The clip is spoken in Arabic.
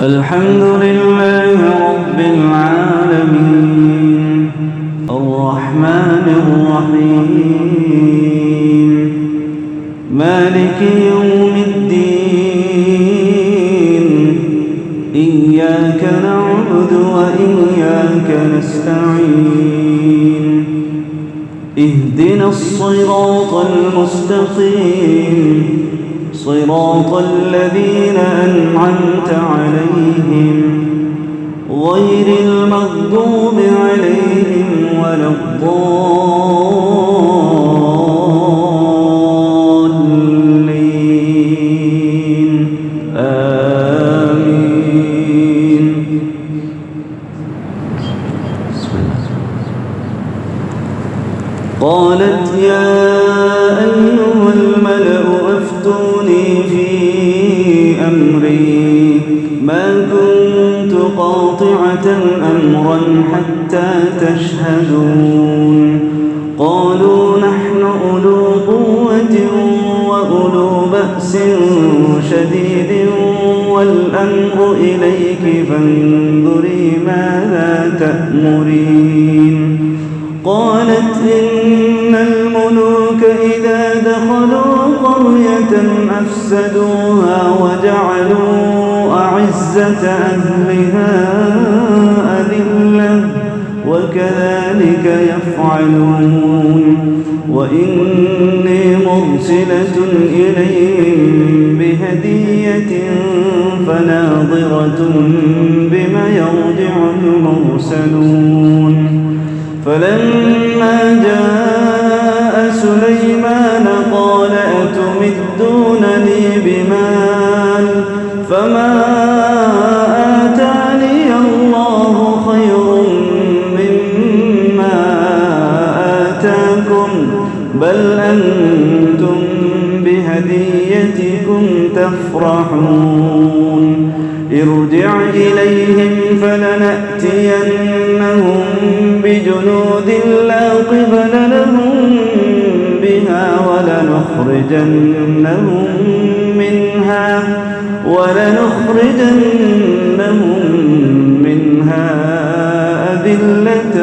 الحمد لله رب العالمين الرحمن الرحيم مالك يوم الدين إياك نعبد وإياك نستعين اهدنا الصراط المستقيم صراط الذين أنعمت عليهم غير المغضوب عليهم ولا الضالين آمين. قالت يا أيها الملأ أفتوني في أمري ما كنت قاطعة أمرا حتى تشهدون. قالوا نحن أولو قوة وأولو بأس شديد والأمر إليك فانظري ماذا تأمرين. قالت إن الملوك إذا دخلوا قرية أفسدوها وجعلوا أعزة أهلها أذلة وكذلك يفعلون. وإني مرسلة إليهم بهدية فناظرة بما يرجع المرسلون. فلما جاء سليمان قال أتمدونني بمال فما آتاني الله خير مما آتاكم بل أنتم بهديتكم تفرحون. ارجع إليهم فلنأتينهم بجنود لا قبل لهم بها ولنخرجنهم منها أذلة